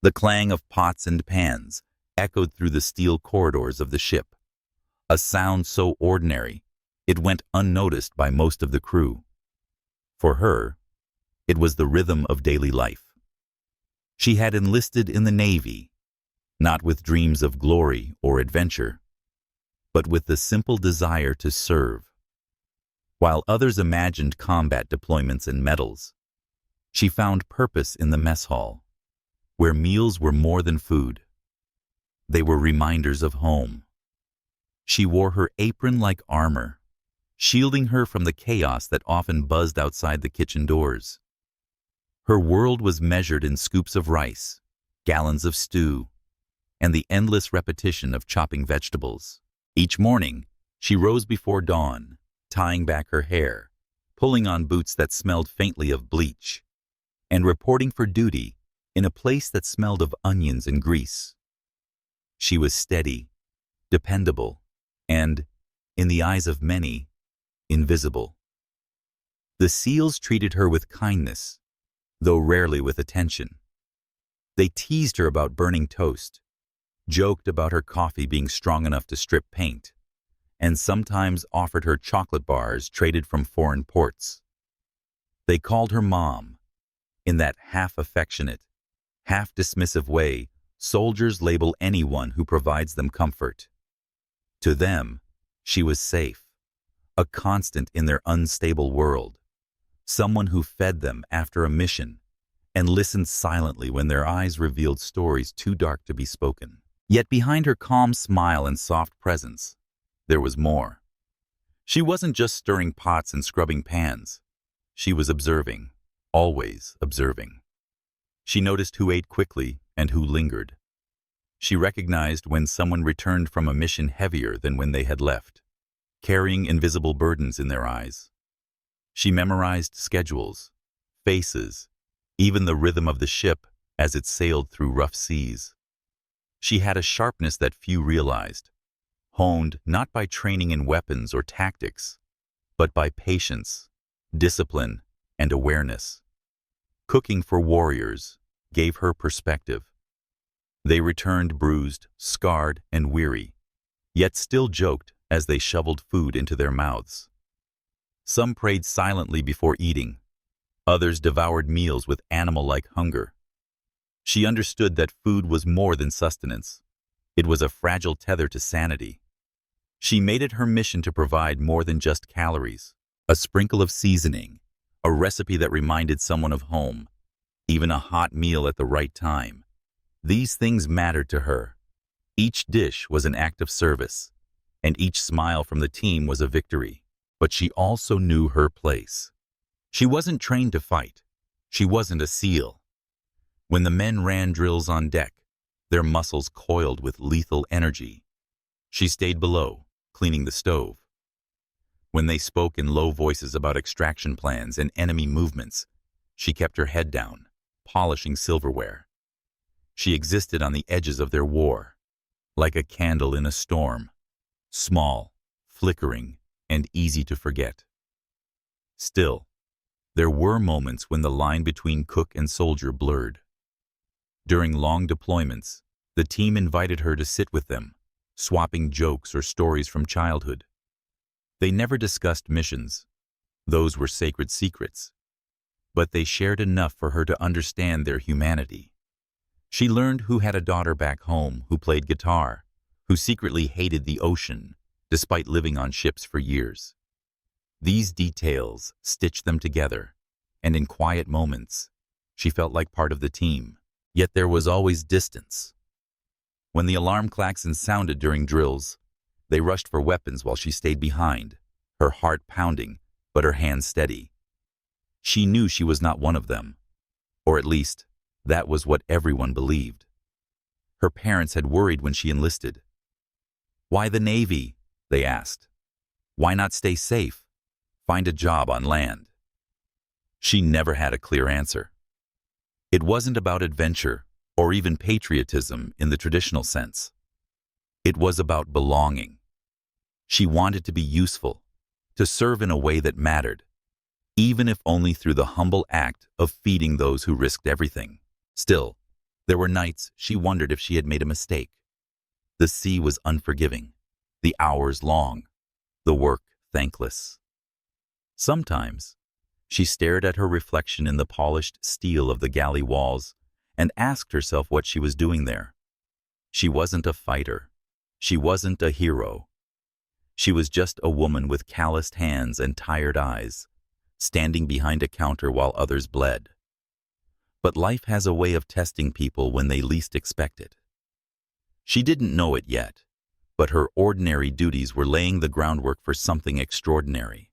The clang of pots and pans echoed through the steel corridors of the ship, a sound so ordinary it went unnoticed by most of the crew. For her, it was the rhythm of daily life. She had enlisted in the Navy, not with dreams of glory or adventure, but with the simple desire to serve. While others imagined combat deployments and medals, she found purpose in the mess hall, where meals were more than food. They were reminders of home. She wore her apron like armor, shielding her from the chaos that often buzzed outside the kitchen doors. Her world was measured in scoops of rice, gallons of stew, and the endless repetition of chopping vegetables. Each morning, she rose before dawn, tying back her hair, pulling on boots that smelled faintly of bleach, and reporting for duty in a place that smelled of onions and grease. She was steady, dependable, and, in the eyes of many, invisible. The SEALs treated her with kindness, though rarely with attention. They teased her about burning toast, joked about her coffee being strong enough to strip paint, and sometimes offered her chocolate bars traded from foreign ports. They called her Mom, in that half-affectionate, half-dismissive way soldiers label anyone who provides them comfort. To them, she was safe, a constant in their unstable world, someone who fed them after a mission and listened silently when their eyes revealed stories too dark to be spoken. Yet behind her calm smile and soft presence, there was more. She wasn't just stirring pots and scrubbing pans. She was observing, always observing. She noticed who ate quickly and who lingered. She recognized when someone returned from a mission heavier than when they had left, carrying invisible burdens in their eyes. She memorized schedules, faces, even the rhythm of the ship as it sailed through rough seas. She had a sharpness that few realized, honed not by training in weapons or tactics, but by patience, discipline, and awareness. Cooking for warriors gave her perspective. They returned bruised, scarred, and weary, yet still joked as they shoveled food into their mouths. Some prayed silently before eating. Others devoured meals with animal-like hunger. She understood that food was more than sustenance. It was a fragile tether to sanity. She made it her mission to provide more than just calories, a sprinkle of seasoning, a recipe that reminded someone of home, even a hot meal at the right time. These things mattered to her. Each dish was an act of service, and each smile from the team was a victory. But she also knew her place. She wasn't trained to fight. She wasn't a SEAL. When the men ran drills on deck, their muscles coiled with lethal energy. She stayed below, cleaning the stove. When they spoke in low voices about extraction plans and enemy movements, she kept her head down, polishing silverware. She existed on the edges of their war, like a candle in a storm, small, flickering, and easy to forget. Still, there were moments when the line between cook and soldier blurred. During long deployments, the team invited her to sit with them, swapping jokes or stories from childhood. They never discussed missions. Those were sacred secrets. But they shared enough for her to understand their humanity. She learned who had a daughter back home who played guitar, who secretly hated the ocean, despite living on ships for years. These details stitched them together, and in quiet moments, she felt like part of the team. Yet there was always distance. When the alarm klaxon sounded during drills, they rushed for weapons while she stayed behind, her heart pounding, but her hands steady. She knew she was not one of them, or at least, that was what everyone believed. Her parents had worried when she enlisted. "Why the Navy?" they asked. "Why not stay safe? Find a job on land?" She never had a clear answer. It wasn't about adventure or even patriotism in the traditional sense. It was about belonging. She wanted to be useful, to serve in a way that mattered, even if only through the humble act of feeding those who risked everything. Still, There were nights she wondered if she had made a mistake. The sea was unforgiving, the hours long, the work thankless. Sometimes, she stared at her reflection in the polished steel of the galley walls and asked herself what she was doing there. She wasn't a fighter. She wasn't a hero. She was just a woman with calloused hands and tired eyes, standing behind a counter while others bled. But life has a way of testing people when they least expect it. She didn't know it yet, but her ordinary duties were laying the groundwork for something extraordinary.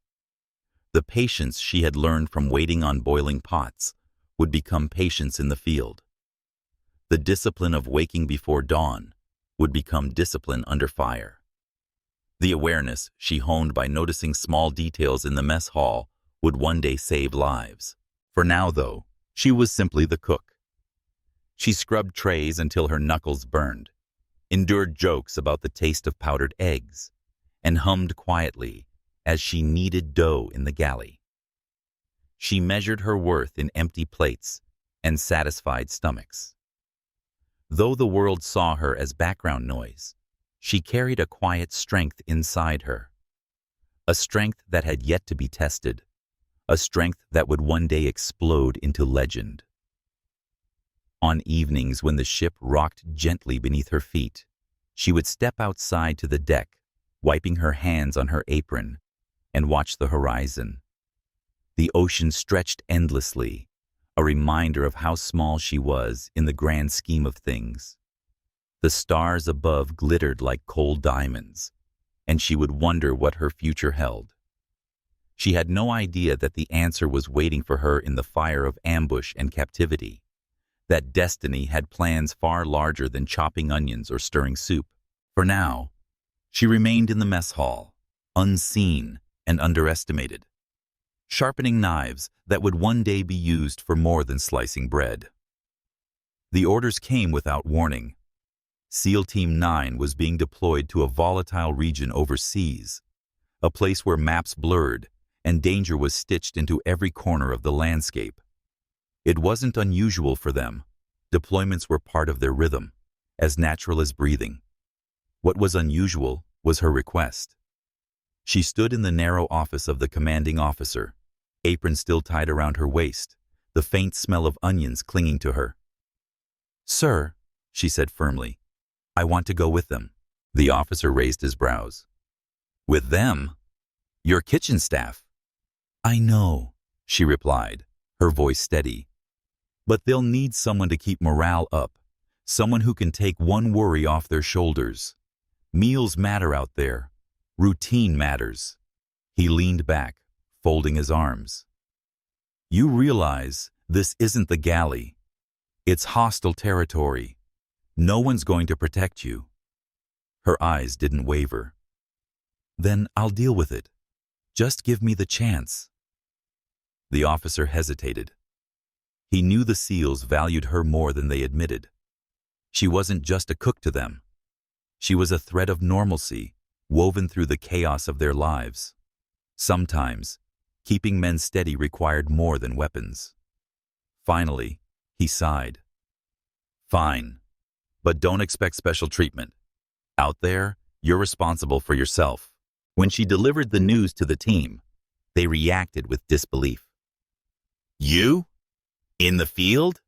The patience she had learned from waiting on boiling pots would become patience in the field. The discipline of waking before dawn would become discipline under fire. The awareness she honed by noticing small details in the mess hall would one day save lives. For now, though, she was simply the cook. She scrubbed trays until her knuckles burned, endured jokes about the taste of powdered eggs, and hummed quietly as she kneaded dough in the galley. She measured her worth in empty plates and satisfied stomachs. Though the world saw her as background noise, she carried a quiet strength inside her, a strength that had yet to be tested, a strength that would one day explode into legend. On evenings when the ship rocked gently beneath her feet, she would step outside to the deck, wiping her hands on her apron, and watch the horizon. The ocean stretched endlessly, a reminder of how small she was in the grand scheme of things. The stars above glittered like cold diamonds, and she would wonder what her future held. She had no idea that the answer was waiting for her in the fire of ambush and captivity, that destiny had plans far larger than chopping onions or stirring soup. For now, she remained in the mess hall, unseen and underestimated, sharpening knives that would one day be used for more than slicing bread. The orders came without warning. SEAL Team 9 was being deployed to a volatile region overseas, a place where maps blurred and danger was stitched into every corner of the landscape. It wasn't unusual for them. Deployments were part of their rhythm, as natural as breathing. What was unusual was her request. She stood in the narrow office of the commanding officer, apron still tied around her waist, the faint smell of onions clinging to her. "Sir," she said firmly, "I want to go with them." The officer raised his brows. "With them? Your kitchen staff." "I know," she replied, her voice steady. "But they'll need someone to keep morale up, someone who can take one worry off their shoulders. Meals matter out there. Routine matters." He leaned back, folding his arms. "You realize this isn't the galley. It's hostile territory. No one's going to protect you." Her eyes didn't waver. "Then I'll deal with it. Just give me the chance." The officer hesitated. He knew the SEALs valued her more than they admitted. She wasn't just a cook to them. She was a thread of normalcy, woven through the chaos of their lives. Sometimes, keeping men steady required more than weapons. Finally, he sighed. "Fine, but don't expect special treatment. Out there, you're responsible for yourself." When she delivered the news to the team, they reacted with disbelief. "You? In the field?"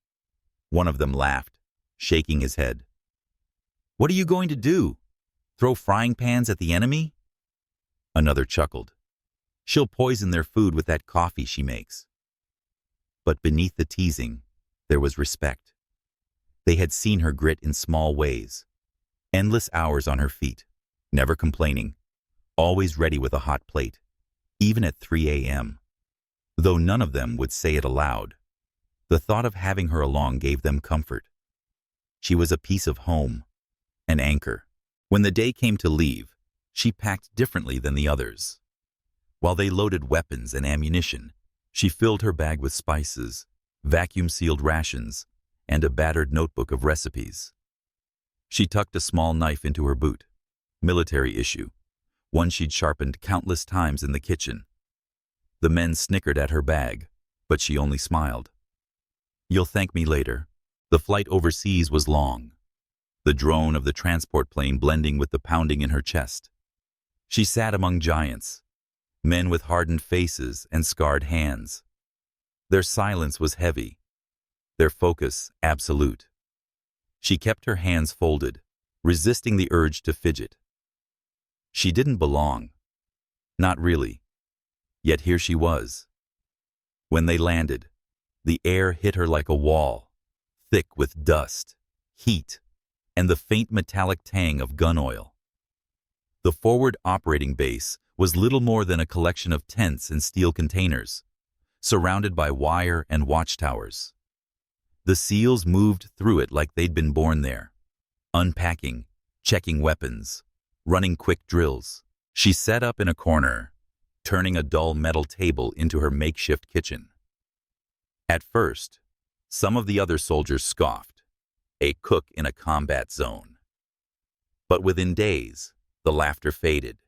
One of them laughed, shaking his head. "What are you going to do? Throw frying pans at the enemy?" Another chuckled. "She'll poison their food with that coffee she makes." But beneath the teasing, there was respect. They had seen her grit in small ways. Endless hours on her feet, never complaining, always ready with a hot plate, even at 3 a.m. Though none of them would say it aloud, the thought of having her along gave them comfort. She was a piece of home, an anchor. When the day came to leave, she packed differently than the others. While they loaded weapons and ammunition, she filled her bag with spices, vacuum-sealed rations, and a battered notebook of recipes. She tucked a small knife into her boot, military issue, one she'd sharpened countless times in the kitchen. The men snickered at her bag, but she only smiled. "You'll thank me later," The flight overseas was long, the drone of the transport plane blending with the pounding in her chest. She sat among giants, men with hardened faces and scarred hands. Their silence was heavy, their focus absolute. She kept her hands folded, resisting the urge to fidget. She didn't belong. Not really. Yet here she was. When they landed, the air hit her like a wall, thick with dust, heat, and the faint metallic tang of gun oil. The forward operating base was little more than a collection of tents and steel containers, surrounded by wire and watchtowers. The SEALs moved through it like they'd been born there, unpacking, checking weapons, running quick drills. She sat up in a corner, turning a dull metal table into her makeshift kitchen. At first, some of the other soldiers scoffed, a cook in a combat zone. But within days, the laughter faded.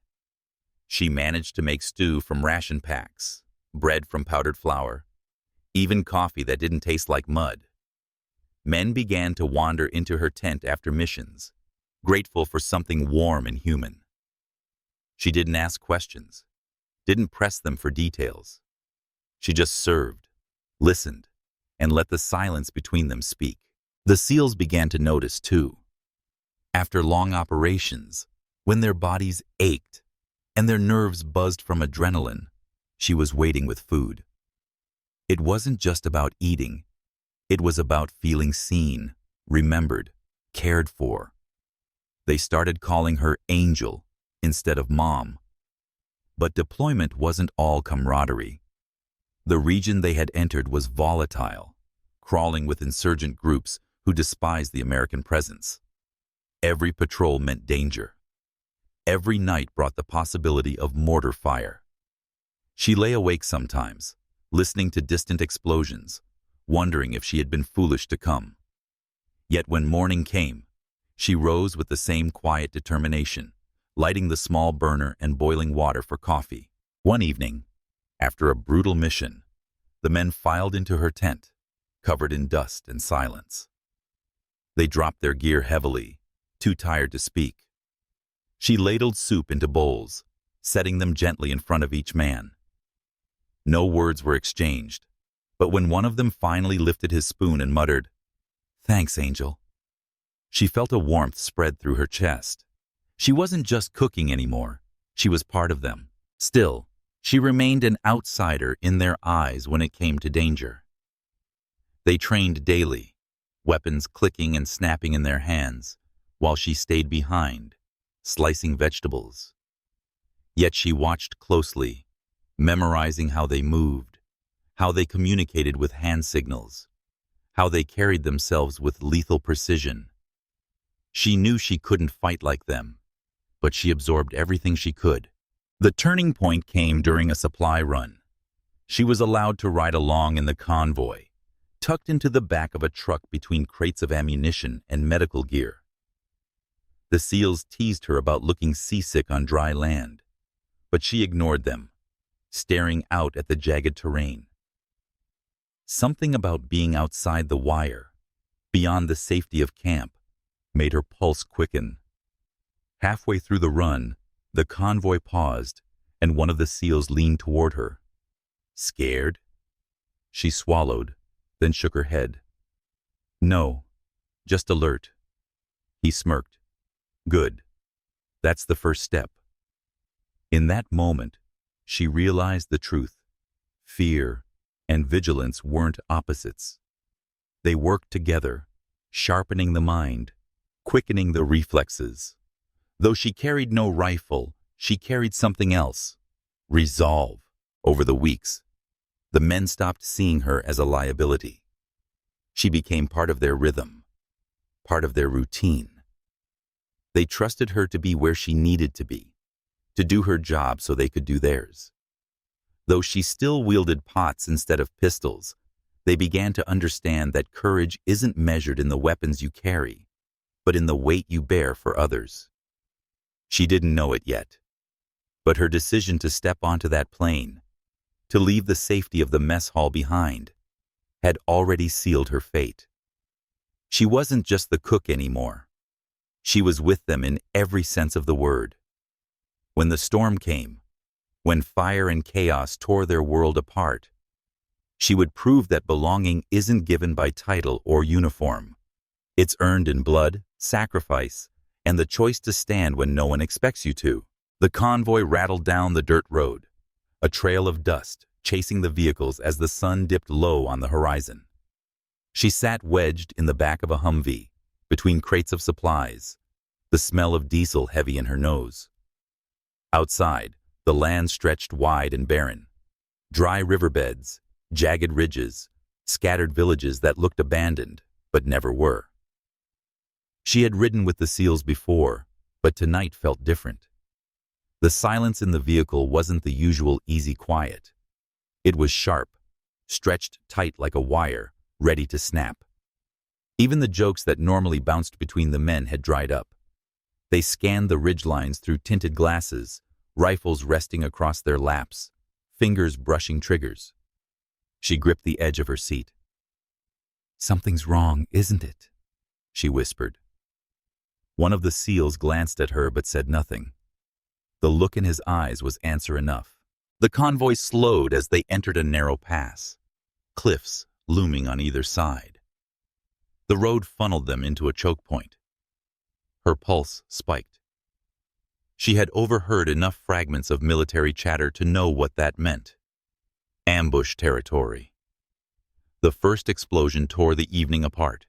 She managed to make stew from ration packs, bread from powdered flour, even coffee that didn't taste like mud. Men began to wander into her tent after missions, grateful for something warm and human. She didn't ask questions, didn't press them for details. She just served, listened, and let the silence between them speak. The SEALs began to notice, too. After long operations, when their bodies ached and their nerves buzzed from adrenaline, she was waiting with food. It wasn't just about eating. It was about feeling seen, remembered, cared for. They started calling her Angel instead of Mom. But deployment wasn't all camaraderie. The region they had entered was volatile, crawling with insurgent groups who despised the American presence. Every patrol meant danger. Every night brought the possibility of mortar fire. She lay awake sometimes, listening to distant explosions, wondering if she had been foolish to come. Yet when morning came, she rose with the same quiet determination, lighting the small burner and boiling water for coffee. One evening, after a brutal mission, the men filed into her tent, covered in dust and silence. They dropped their gear heavily, too tired to speak. She ladled soup into bowls, setting them gently in front of each man. No words were exchanged, but when one of them finally lifted his spoon and muttered, "Thanks, Angel," she felt a warmth spread through her chest. She wasn't just cooking anymore, she was part of them. Still, she remained an outsider in their eyes when it came to danger. They trained daily, weapons clicking and snapping in their hands, while she stayed behind, slicing vegetables. Yet she watched closely, memorizing how they moved, how they communicated with hand signals, how they carried themselves with lethal precision. She knew she couldn't fight like them, but she absorbed everything she could. The turning point came during a supply run. She was allowed to ride along in the convoy, tucked into the back of a truck between crates of ammunition and medical gear. The SEALs teased her about looking seasick on dry land, but she ignored them, staring out at the jagged terrain. Something about being outside the wire, beyond the safety of camp, made her pulse quicken. Halfway through the run, the convoy paused, and one of the SEALs leaned toward her. "Scared?" She swallowed, then shook her head. "No, just alert." He smirked. "Good. That's the first step." In that moment, she realized the truth. Fear and vigilance weren't opposites. They worked together, sharpening the mind, quickening the reflexes. Though she carried no rifle, she carried something else: resolve. Over the weeks, the men stopped seeing her as a liability. She became part of their rhythm, part of their routine. They trusted her to be where she needed to be, to do her job so they could do theirs. Though she still wielded pots instead of pistols, they began to understand that courage isn't measured in the weapons you carry, but in the weight you bear for others. She didn't know it yet, but her decision to step onto that plane, to leave the safety of the mess hall behind, had already sealed her fate. She wasn't just the cook anymore. She was with them in every sense of the word. When the storm came, when fire and chaos tore their world apart, she would prove that belonging isn't given by title or uniform. It's earned in blood, sacrifice, and the choice to stand when no one expects you to. The convoy rattled down the dirt road, a trail of dust chasing the vehicles as the sun dipped low on the horizon. She sat wedged in the back of a Humvee, between crates of supplies, the smell of diesel heavy in her nose. Outside, the land stretched wide and barren. Dry riverbeds, jagged ridges, scattered villages that looked abandoned, but never were. She had ridden with the SEALs before, but tonight felt different. The silence in the vehicle wasn't the usual easy quiet. It was sharp, stretched tight like a wire, ready to snap. Even the jokes that normally bounced between the men had dried up. They scanned the ridgelines through tinted glasses, rifles resting across their laps, fingers brushing triggers. She gripped the edge of her seat. "Something's wrong, isn't it?" she whispered. One of the SEALs glanced at her but said nothing. The look in his eyes was answer enough. The convoy slowed as they entered a narrow pass, cliffs looming on either side. The road funneled them into a choke point. Her pulse spiked. She had overheard enough fragments of military chatter to know what that meant. Ambush territory. The first explosion tore the evening apart.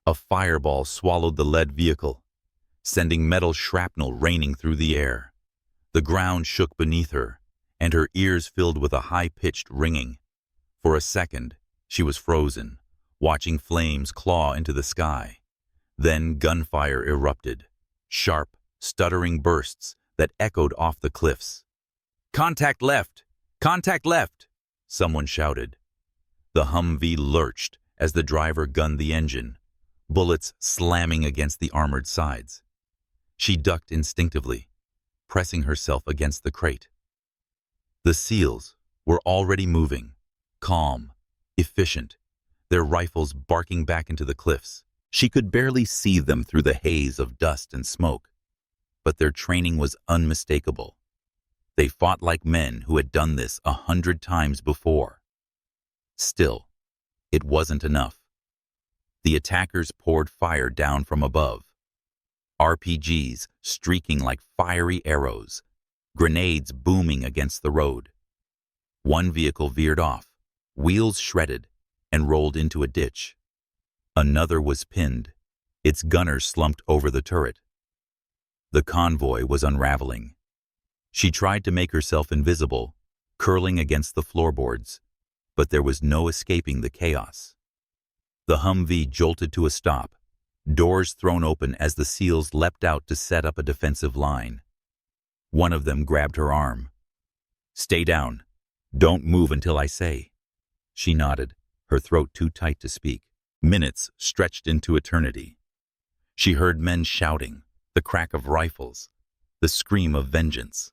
A fireball swallowed the lead vehicle, sending metal shrapnel raining through the air. The ground shook beneath her, and her ears filled with a high-pitched ringing. For a second, she was frozen, watching flames claw into the sky. Then gunfire erupted, sharp, stuttering bursts that echoed off the cliffs. "Contact left! Contact left!" someone shouted. The Humvee lurched as the driver gunned the engine, bullets slamming against the armored sides. She ducked instinctively, pressing herself against the crate. The SEALs were already moving, calm, efficient, their rifles barking back into the cliffs. She could barely see them through the haze of dust and smoke, but their training was unmistakable. They fought like men who had done this 100 times before. Still, it wasn't enough. The attackers poured fire down from above. RPGs streaking like fiery arrows, grenades booming against the road. One vehicle veered off, wheels shredded, and rolled into a ditch. Another was pinned, its gunner slumped over the turret. The convoy was unraveling. She tried to make herself invisible, curling against the floorboards, but there was no escaping the chaos. The Humvee jolted to a stop, doors thrown open as the SEALs leapt out to set up a defensive line. One of them grabbed her arm. "Stay down. Don't move until I say." She nodded, her throat too tight to speak. Minutes stretched into eternity. She heard men shouting, the crack of rifles, the scream of vengeance.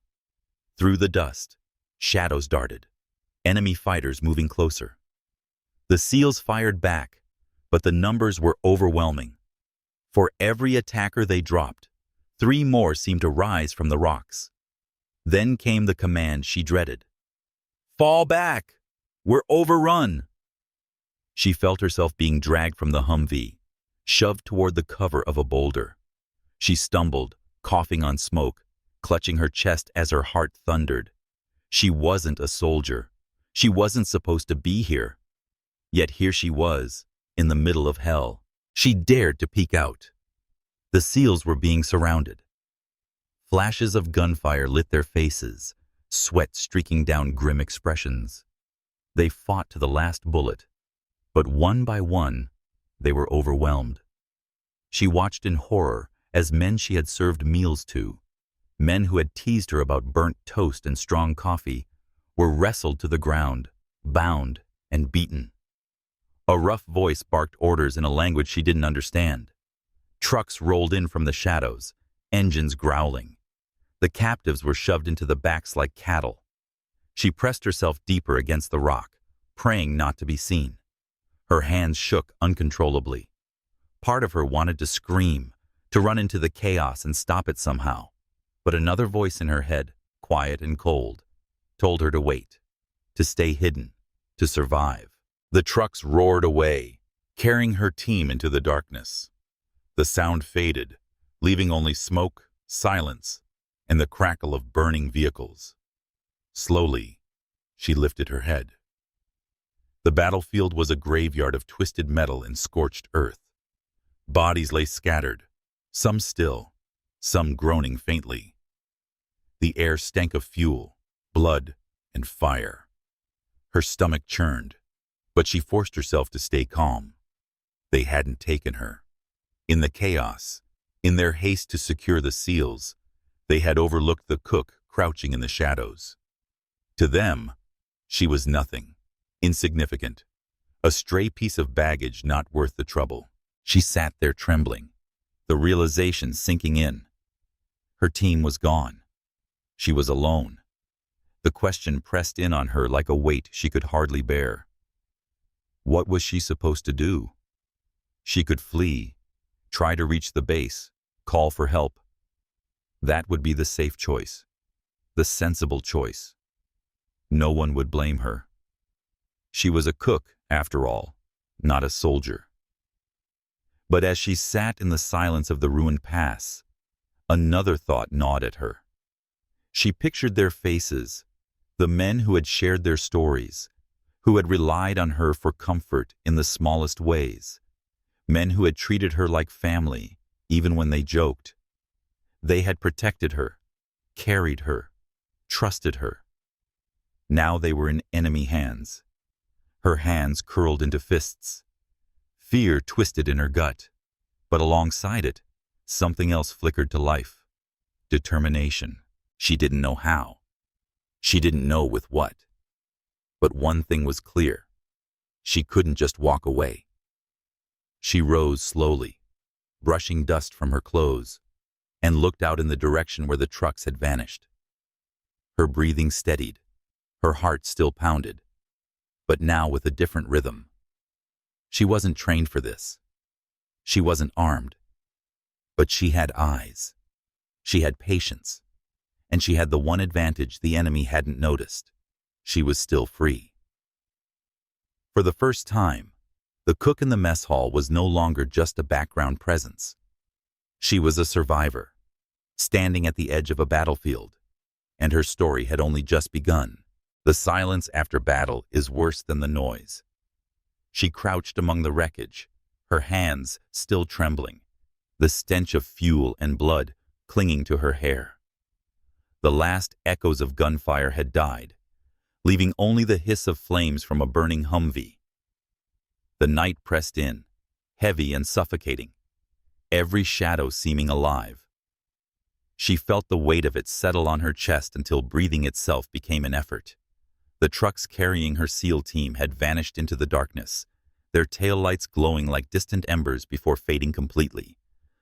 Through the dust, shadows darted, enemy fighters moving closer. The SEALs fired back, but the numbers were overwhelming. For every attacker they dropped, 3 more seemed to rise from the rocks. Then came the command she dreaded. "Fall back! We're overrun!" She felt herself being dragged from the Humvee, shoved toward the cover of a boulder. She stumbled, coughing on smoke, clutching her chest as her heart thundered. She wasn't a soldier. She wasn't supposed to be here. Yet here she was, in the middle of hell. She dared to peek out. The SEALs were being surrounded. Flashes of gunfire lit their faces, sweat streaking down grim expressions. They fought to the last bullet, but one by one, they were overwhelmed. She watched in horror as men she had served meals to, men who had teased her about burnt toast and strong coffee, were wrestled to the ground, bound and beaten. A rough voice barked orders in a language she didn't understand. Trucks rolled in from the shadows, engines growling. The captives were shoved into the backs like cattle. She pressed herself deeper against the rock, praying not to be seen. Her hands shook uncontrollably. Part of her wanted to scream, to run into the chaos and stop it somehow. But another voice in her head, quiet and cold, told her to wait, to stay hidden, to survive. The trucks roared away, carrying her team into the darkness. The sound faded, leaving only smoke, silence, and the crackle of burning vehicles. Slowly, she lifted her head. The battlefield was a graveyard of twisted metal and scorched earth. Bodies lay scattered, some still, some groaning faintly. The air stank of fuel, blood, and fire. Her stomach churned, but she forced herself to stay calm. They hadn't taken her. In the chaos, in their haste to secure the seals, they had overlooked the cook crouching in the shadows. To them, she was nothing, insignificant, a stray piece of baggage not worth the trouble. She sat there trembling, the realization sinking in. Her team was gone. She was alone. The question pressed in on her like a weight she could hardly bear. What was she supposed to do? She could flee, try to reach the base, call for help. That would be the safe choice, the sensible choice. No one would blame her. She was a cook, after all, not a soldier. But as she sat in the silence of the ruined pass, another thought gnawed at her. She pictured their faces, the men who had shared their stories, who had relied on her for comfort in the smallest ways, men who had treated her like family, even when they joked. They had protected her, carried her, trusted her. Now they were in enemy hands. Her hands curled into fists. Fear twisted in her gut, but alongside it, something else flickered to life. Determination. She didn't know how. She didn't know with what. But one thing was clear. She couldn't just walk away. She rose slowly, brushing dust from her clothes, and looked out in the direction where the trucks had vanished. Her breathing steadied. Her heart still pounded, but now with a different rhythm. She wasn't trained for this. She wasn't armed. But she had eyes. She had patience. And she had the one advantage the enemy hadn't noticed. She was still free. For the first time, the cook in the mess hall was no longer just a background presence. She was a survivor, standing at the edge of a battlefield, and her story had only just begun. The silence after battle is worse than the noise. She crouched among the wreckage, her hands still trembling, the stench of fuel and blood clinging to her hair. The last echoes of gunfire had died, leaving only the hiss of flames from a burning Humvee. The night pressed in, heavy and suffocating, every shadow seeming alive. She felt the weight of it settle on her chest until breathing itself became an effort. The trucks carrying her SEAL team had vanished into the darkness, their taillights glowing like distant embers before fading completely,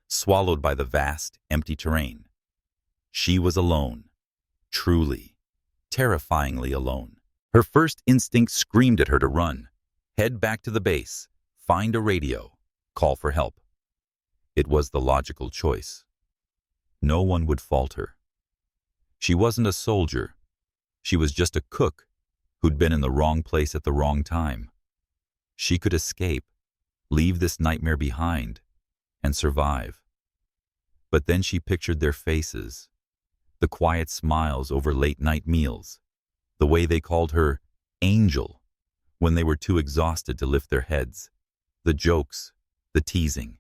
swallowed by the vast, empty terrain. She was alone, truly, terrifyingly alone. Her first instinct screamed at her to run, head back to the base, find a radio, call for help. It was the logical choice. No one would fault her. She wasn't a soldier. She was just a cook who'd been in the wrong place at the wrong time. She could escape, leave this nightmare behind, and survive. But then she pictured their faces, the quiet smiles over late-night meals, the way they called her Angel when they were too exhausted to lift their heads, the jokes, the teasing,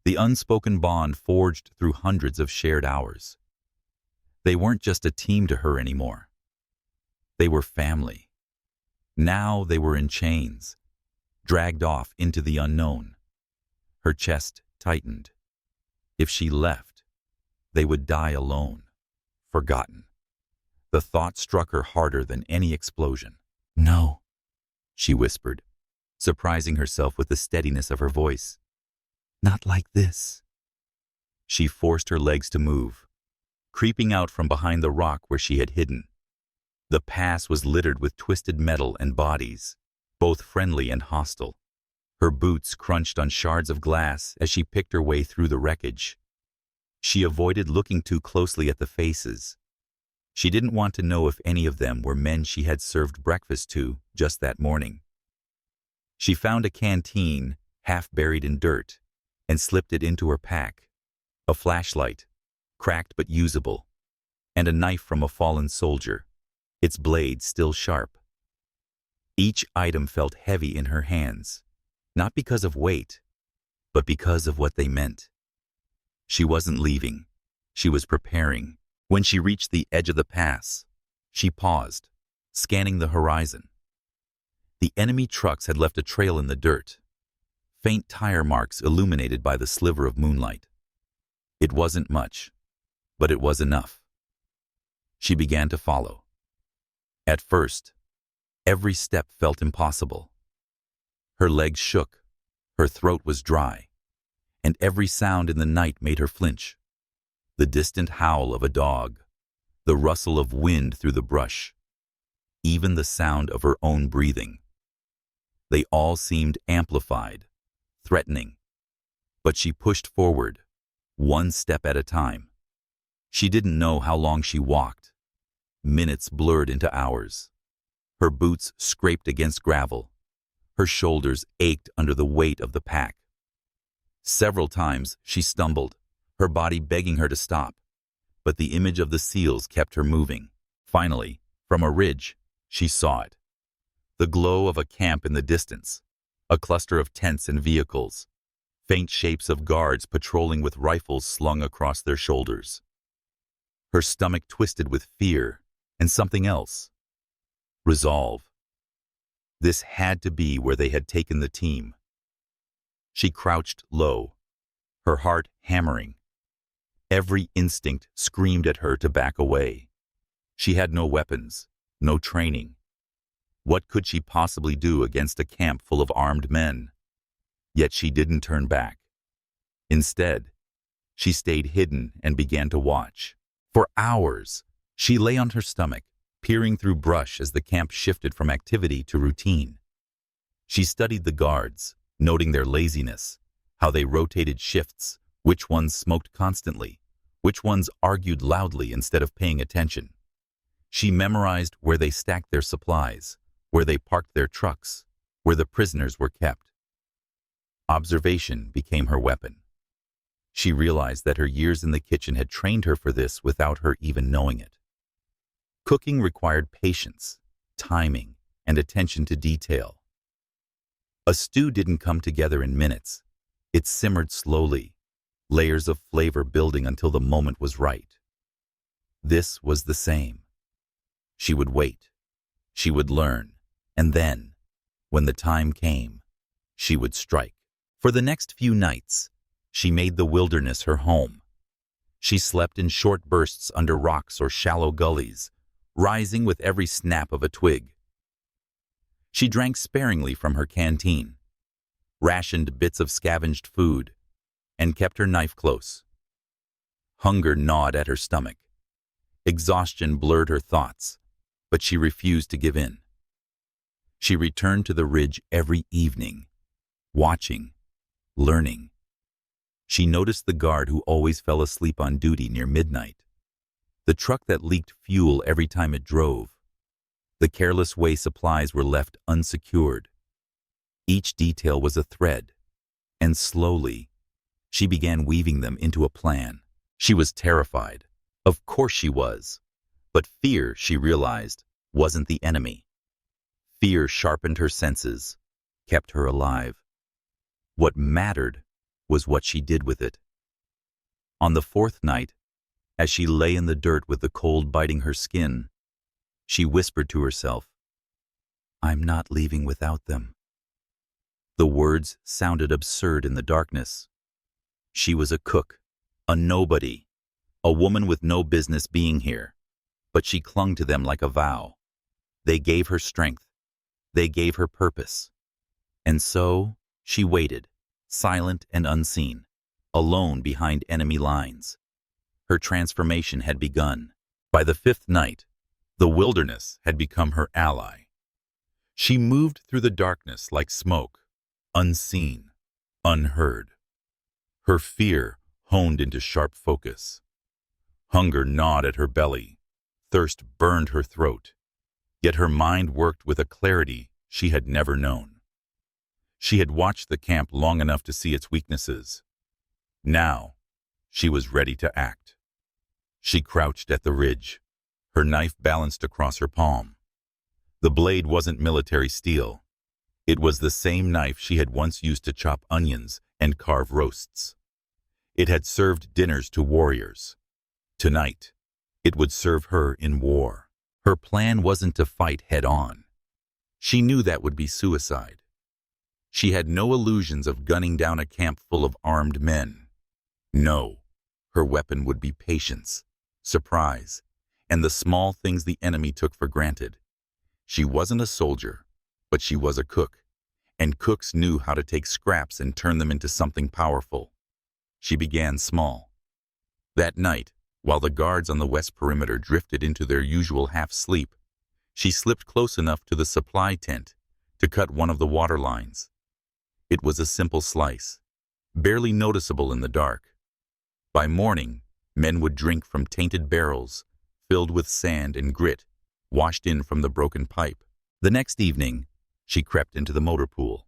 the unspoken bond forged through hundreds of shared hours. They weren't just a team to her anymore. They were family. Now they were in chains, dragged off into the unknown. Her chest tightened. If she left, they would die alone, forgotten. The thought struck her harder than any explosion. "No," she whispered, surprising herself with the steadiness of her voice. "Not like this." She forced her legs to move, creeping out from behind the rock where she had hidden. The pass was littered with twisted metal and bodies, both friendly and hostile. Her boots crunched on shards of glass as she picked her way through the wreckage. She avoided looking too closely at the faces. She didn't want to know if any of them were men she had served breakfast to just that morning. She found a canteen, half buried in dirt, and slipped it into her pack. A flashlight, cracked but usable, and a knife from a fallen soldier, its blade still sharp. Each item felt heavy in her hands, not because of weight, but because of what they meant. She wasn't leaving. She was preparing. When she reached the edge of the pass, she paused, scanning the horizon. The enemy trucks had left a trail in the dirt, faint tire marks illuminated by the sliver of moonlight. It wasn't much, but it was enough. She began to follow. At first, every step felt impossible. Her legs shook, her throat was dry, and every sound in the night made her flinch. The distant howl of a dog, the rustle of wind through the brush, even the sound of her own breathing. They all seemed amplified, threatening. But she pushed forward, one step at a time. She didn't know how long she walked. Minutes blurred into hours. Her boots scraped against gravel. Her shoulders ached under the weight of the pack. Several times she stumbled, her body begging her to stop. But the image of the seals kept her moving. Finally, from a ridge, she saw it. The glow of a camp in the distance, a cluster of tents and vehicles, faint shapes of guards patrolling with rifles slung across their shoulders. Her stomach twisted with fear and something else. Resolve. This had to be where they had taken the team. She crouched low, her heart hammering. Every instinct screamed at her to back away. She had no weapons, no training. What could she possibly do against a camp full of armed men? Yet she didn't turn back. Instead, she stayed hidden and began to watch. For hours, she lay on her stomach, peering through brush as the camp shifted from activity to routine. She studied the guards, noting their laziness, how they rotated shifts, which ones smoked constantly, which ones argued loudly instead of paying attention. She memorized where they stacked their supplies, where they parked their trucks, where the prisoners were kept. Observation became her weapon. She realized that her years in the kitchen had trained her for this without her even knowing it. Cooking required patience, timing, and attention to detail. A stew didn't come together in minutes. It simmered slowly, layers of flavor building until the moment was right. This was the same. She would wait. She would learn. And then, when the time came, she would strike. For the next few nights, she made the wilderness her home. She slept in short bursts under rocks or shallow gullies, rising with every snap of a twig. She drank sparingly from her canteen, rationed bits of scavenged food, and kept her knife close. Hunger gnawed at her stomach. Exhaustion blurred her thoughts, but she refused to give in. She returned to the ridge every evening, watching, learning. She noticed the guard who always fell asleep on duty near midnight, the truck that leaked fuel every time it drove, the careless way supplies were left unsecured. Each detail was a thread, and slowly, she began weaving them into a plan. She was terrified. Of course she was. But fear, she realized, wasn't the enemy. Fear sharpened her senses, kept her alive. What mattered was what she did with it. On the fourth night, as she lay in the dirt with the cold biting her skin, she whispered to herself, "I'm not leaving without them." The words sounded absurd in the darkness. She was a cook, a nobody, a woman with no business being here, but she clung to them like a vow. They gave her strength. They gave her purpose. And so she waited, silent and unseen, alone behind enemy lines. Her transformation had begun. By the fifth night, the wilderness had become her ally. She moved through the darkness like smoke, unseen, unheard. Her fear honed into sharp focus. Hunger gnawed at her belly. Thirst burned her throat. Yet her mind worked with a clarity she had never known. She had watched the camp long enough to see its weaknesses. Now, she was ready to act. She crouched at the ridge, her knife balanced across her palm. The blade wasn't military steel. It was the same knife she had once used to chop onions and carve roasts. It had served dinners to warriors. Tonight, it would serve her in war. Her plan wasn't to fight head-on. She knew that would be suicide. She had no illusions of gunning down a camp full of armed men. No, her weapon would be patience, surprise, and the small things the enemy took for granted. She wasn't a soldier, but she was a cook, and cooks knew how to take scraps and turn them into something powerful. She began small. That night, while the guards on the west perimeter drifted into their usual half-sleep, she slipped close enough to the supply tent to cut one of the water lines. It was a simple slice, barely noticeable in the dark. By morning, men would drink from tainted barrels, filled with sand and grit, washed in from the broken pipe. The next evening, she crept into the motor pool.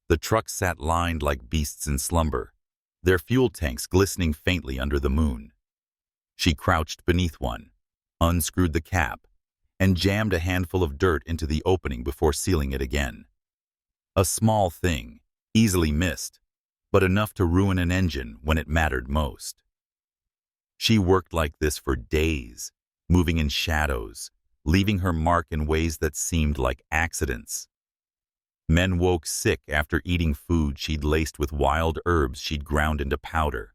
The trucks sat lined like beasts in slumber, their fuel tanks glistening faintly under the moon. She crouched beneath one, unscrewed the cap, and jammed a handful of dirt into the opening before sealing it again. A small thing, easily missed, but enough to ruin an engine when it mattered most. She worked like this for days, moving in shadows, leaving her mark in ways that seemed like accidents. Men woke sick after eating food she'd laced with wild herbs she'd ground into powder.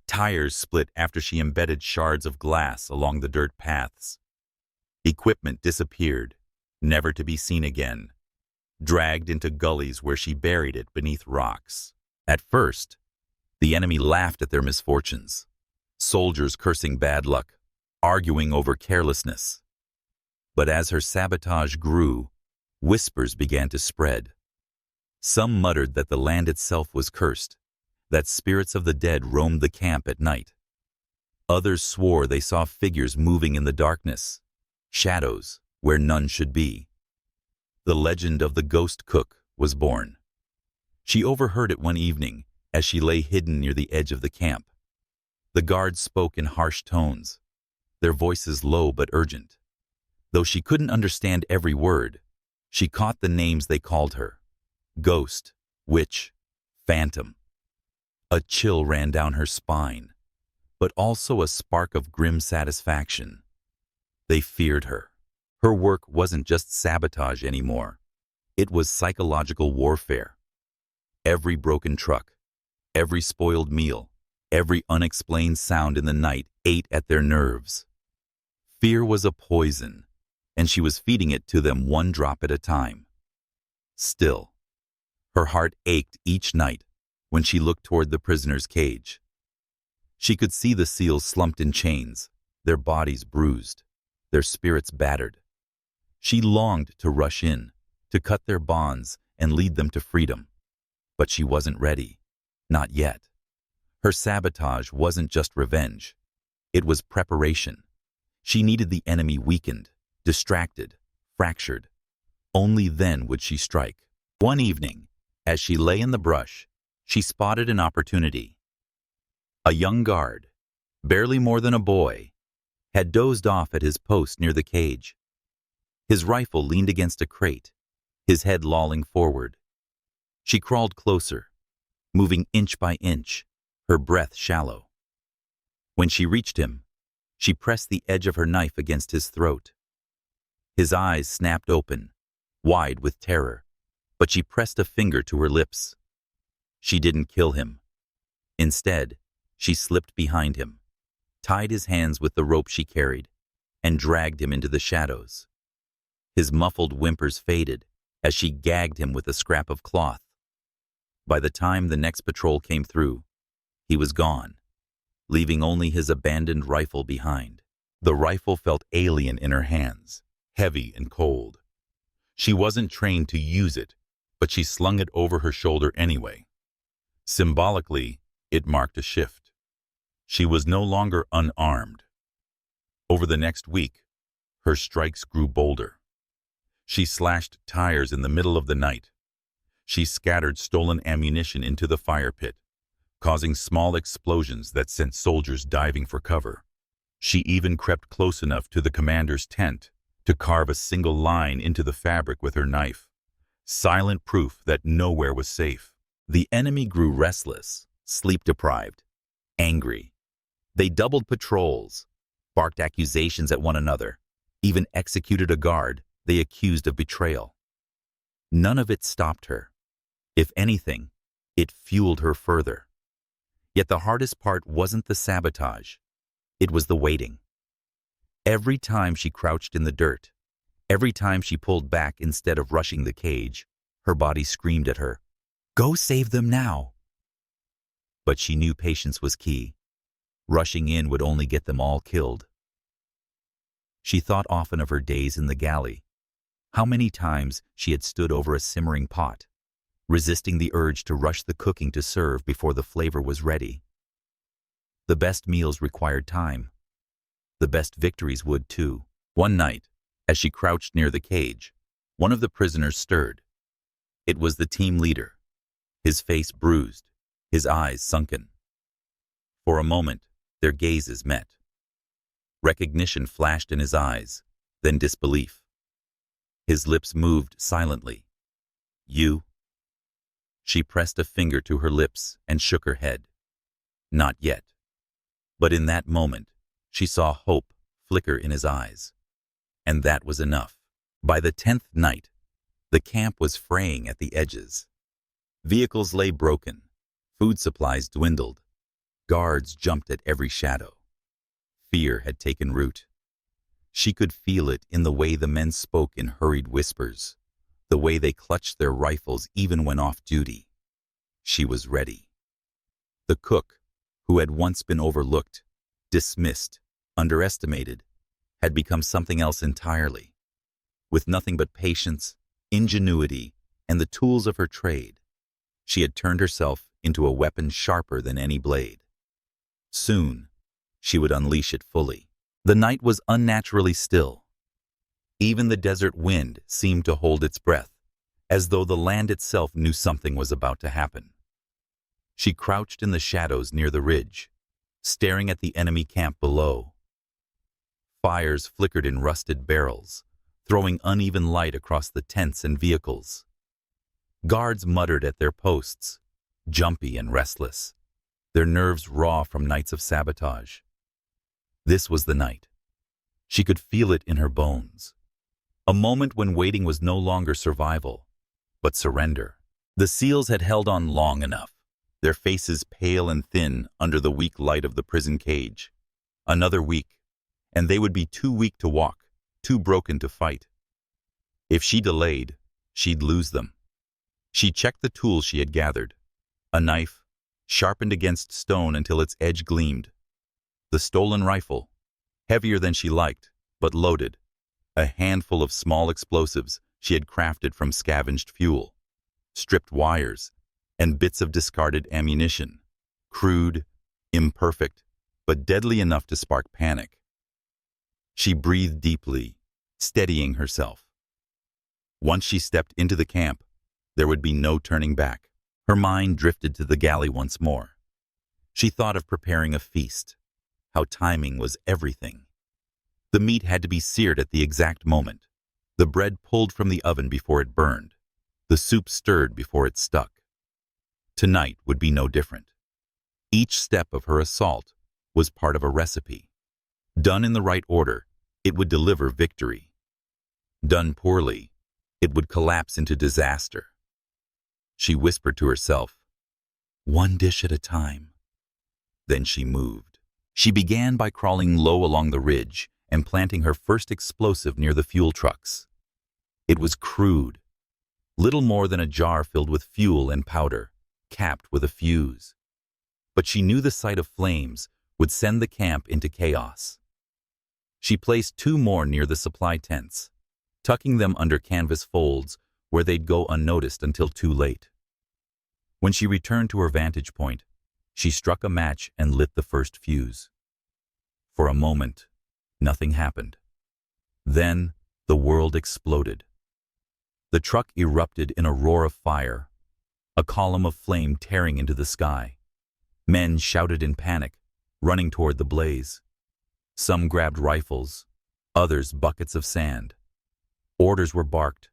Tires split after she embedded shards of glass along the dirt paths. Equipment disappeared, never to be seen again, dragged into gullies where she buried it beneath rocks. At first, the enemy laughed at their misfortunes, soldiers cursing bad luck, arguing over carelessness. But as her sabotage grew, whispers began to spread. Some muttered that the land itself was cursed, that spirits of the dead roamed the camp at night. Others swore they saw figures moving in the darkness, shadows where none should be. The legend of the ghost cook was born. She overheard it one evening as she lay hidden near the edge of the camp. The guards spoke in harsh tones, their voices low but urgent. Though she couldn't understand every word, she caught the names they called her: ghost, witch, phantom. A chill ran down her spine, but also a spark of grim satisfaction. They feared her. Her work wasn't just sabotage anymore. It was psychological warfare. Every broken truck, every spoiled meal, every unexplained sound in the night ate at their nerves. Fear was a poison, and she was feeding it to them one drop at a time. Still, her heart ached each night when she looked toward the prisoner's cage. She could see the seals slumped in chains, their bodies bruised, their spirits battered. She longed to rush in, to cut their bonds and lead them to freedom. But she wasn't ready. Not yet. Her sabotage wasn't just revenge. It was preparation. She needed the enemy weakened, distracted, fractured. Only then would she strike. One evening, as she lay in the brush, she spotted an opportunity. A young guard, barely more than a boy, had dozed off at his post near the cage. His rifle leaned against a crate, his head lolling forward. She crawled closer, moving inch by inch, her breath shallow. When she reached him, she pressed the edge of her knife against his throat. His eyes snapped open, wide with terror, but she pressed a finger to her lips. She didn't kill him. Instead, she slipped behind him, tied his hands with the rope she carried, and dragged him into the shadows. His muffled whimpers faded as she gagged him with a scrap of cloth. By the time the next patrol came through, he was gone, leaving only his abandoned rifle behind. The rifle felt alien in her hands, heavy and cold. She wasn't trained to use it, but she slung it over her shoulder anyway. Symbolically, it marked a shift. She was no longer unarmed. Over the next week, her strikes grew bolder. She slashed tires in the middle of the night. She scattered stolen ammunition into the fire pit, causing small explosions that sent soldiers diving for cover. She even crept close enough to the commander's tent to carve a single line into the fabric with her knife, silent proof that nowhere was safe. The enemy grew restless, sleep-deprived, angry. They doubled patrols, barked accusations at one another, even executed a guard they accused of betrayal. None of it stopped her. If anything, it fueled her further. Yet the hardest part wasn't the sabotage. It was the waiting. Every time she crouched in the dirt, every time she pulled back instead of rushing the cage, her body screamed at her, "Go save them now!" But she knew patience was key. Rushing in would only get them all killed. She thought often of her days in the galley, how many times she had stood over a simmering pot, resisting the urge to rush the cooking to serve before the flavor was ready. The best meals required time. The best victories would too. One night, as she crouched near the cage, one of the prisoners stirred. It was the team leader, his face bruised, his eyes sunken. For a moment, their gazes met. Recognition flashed in his eyes, then disbelief. His lips moved silently. "You?" She pressed a finger to her lips and shook her head. Not yet. But in that moment, she saw hope flicker in his eyes. And that was enough. By the 10th night, the camp was fraying at the edges. Vehicles lay broken. Food supplies dwindled. Guards jumped at every shadow. Fear had taken root. She could feel it in the way the men spoke in hurried whispers, the way they clutched their rifles even when off duty. She was ready. The cook, who had once been overlooked, dismissed, underestimated, had become something else entirely. With nothing but patience, ingenuity, and the tools of her trade, she had turned herself into a weapon sharper than any blade. Soon, she would unleash it fully. The night was unnaturally still. Even the desert wind seemed to hold its breath, as though the land itself knew something was about to happen. She crouched in the shadows near the ridge, staring at the enemy camp below. Fires flickered in rusted barrels, throwing uneven light across the tents and vehicles. Guards muttered at their posts, jumpy and restless, their nerves raw from nights of sabotage. This was the night. She could feel it in her bones. A moment when waiting was no longer survival, but surrender. The SEALs had held on long enough, their faces pale and thin under the weak light of the prison cage. Another week, and they would be too weak to walk, too broken to fight. If she delayed, she'd lose them. She checked the tools she had gathered. A knife, sharpened against stone until its edge gleamed. The stolen rifle, heavier than she liked, but loaded. A handful of small explosives she had crafted from scavenged fuel. Stripped wires, and bits of discarded ammunition. Crude, imperfect, but deadly enough to spark panic. She breathed deeply, steadying herself. Once she stepped into the camp, there would be no turning back. Her mind drifted to the galley once more. She thought of preparing a feast, how timing was everything. The meat had to be seared at the exact moment, the bread pulled from the oven before it burned, the soup stirred before it stuck. Tonight would be no different. Each step of her assault was part of a recipe. Done in the right order, it would deliver victory. Done poorly, it would collapse into disaster. She whispered to herself, "One dish at a time." Then she moved. She began by crawling low along the ridge and planting her first explosive near the fuel trucks. It was crude, little more than a jar filled with fuel and powder, capped with a fuse. But she knew the sight of flames would send the camp into chaos. She placed 2 more near the supply tents, tucking them under canvas folds where they'd go unnoticed until too late. When she returned to her vantage point, she struck a match and lit the first fuse. For a moment, nothing happened. Then, the world exploded. The truck erupted in a roar of fire, a column of flame tearing into the sky. Men shouted in panic, running toward the blaze. Some grabbed rifles, others buckets of sand. Orders were barked,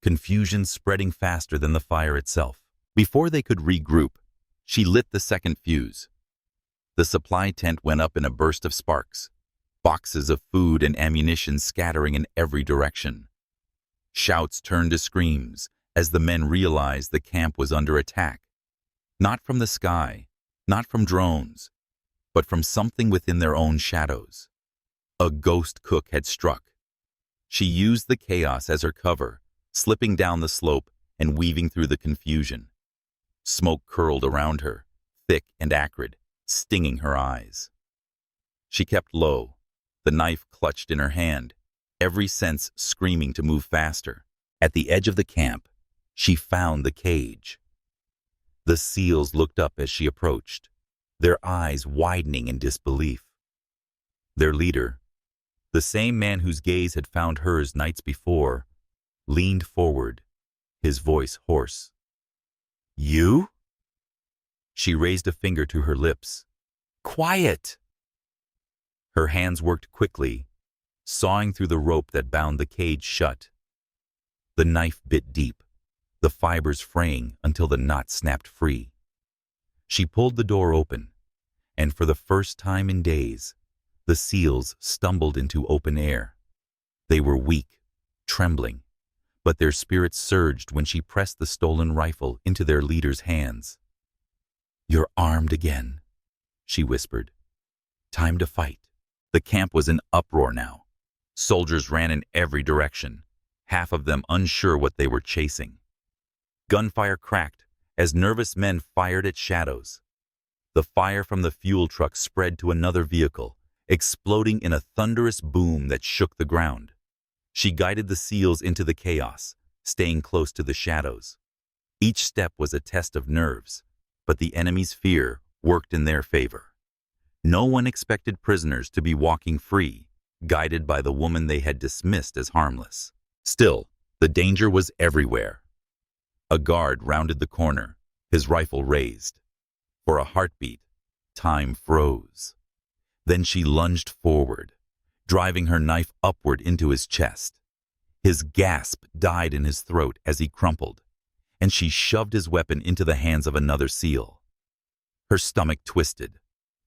confusion spreading faster than the fire itself. Before they could regroup, she lit the second fuse. The supply tent went up in a burst of sparks, boxes of food and ammunition scattering in every direction. Shouts turned to screams as the men realized the camp was under attack, not from the sky, not from drones, but from something within their own shadows. A ghost cook had struck. She used the chaos as her cover, slipping down the slope and weaving through the confusion. Smoke curled around her, thick and acrid, stinging her eyes. She kept low, the knife clutched in her hand, every sense screaming to move faster. At the edge of the camp, she found the cage. The SEALs looked up as she approached, their eyes widening in disbelief. Their leader, the same man whose gaze had found hers nights before, leaned forward, his voice hoarse. "You?" She raised a finger to her lips. "Quiet!" Her hands worked quickly, sawing through the rope that bound the cage shut. The knife bit deep, the fibers fraying until the knot snapped free. She pulled the door open, and for the first time in days, the SEALs stumbled into open air. They were weak, trembling, but their spirits surged when she pressed the stolen rifle into their leader's hands. "You're armed again," she whispered. "Time to fight." The camp was in uproar now. Soldiers ran in every direction, half of them unsure what they were chasing. Gunfire cracked as nervous men fired at shadows. The fire from the fuel truck spread to another vehicle, exploding in a thunderous boom that shook the ground. She guided the SEALs into the chaos, staying close to the shadows. Each step was a test of nerves, but the enemy's fear worked in their favor. No one expected prisoners to be walking free, guided by the woman they had dismissed as harmless. Still, the danger was everywhere. A guard rounded the corner, his rifle raised. For a heartbeat, time froze. Then she lunged forward, driving her knife upward into his chest. His gasp died in his throat as he crumpled, and she shoved his weapon into the hands of another SEAL. Her stomach twisted,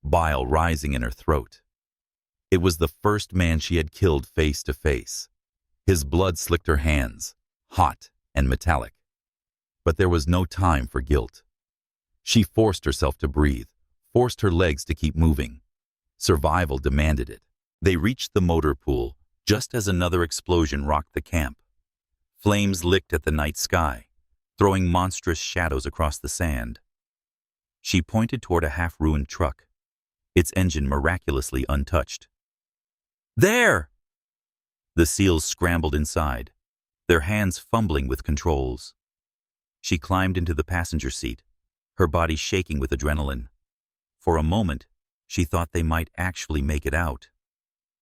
bile rising in her throat. It was the first man she had killed face to face. His blood slicked her hands, hot and metallic. But there was no time for guilt. She forced herself to breathe, forced her legs to keep moving. Survival demanded it. They reached the motor pool just as another explosion rocked the camp. Flames licked at the night sky, throwing monstrous shadows across the sand. She pointed toward a half-ruined truck, its engine miraculously untouched. "There!" The SEALs scrambled inside, their hands fumbling with controls. She climbed into the passenger seat, her body shaking with adrenaline. For a moment, she thought they might actually make it out.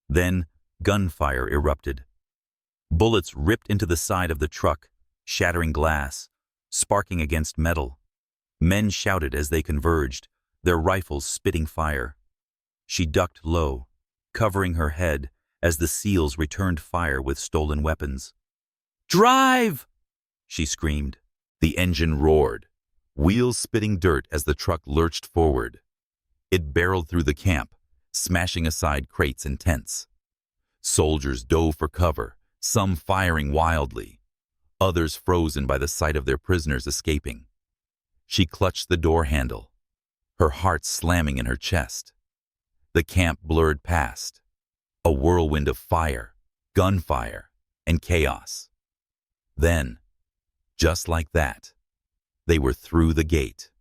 Then, gunfire erupted. Bullets ripped into the side of the truck, shattering glass, sparking against metal. Men shouted as they converged, their rifles spitting fire. She ducked low, covering her head as the SEALs returned fire with stolen weapons. "Drive!" she screamed. The engine roared, wheels spitting dirt as the truck lurched forward. It barreled through the camp, smashing aside crates and tents. Soldiers dove for cover, some firing wildly, others frozen by the sight of their prisoners escaping. She clutched the door handle, her heart slamming in her chest. The camp blurred past, a whirlwind of fire, gunfire, and chaos. Then, just like that, they were through the gate.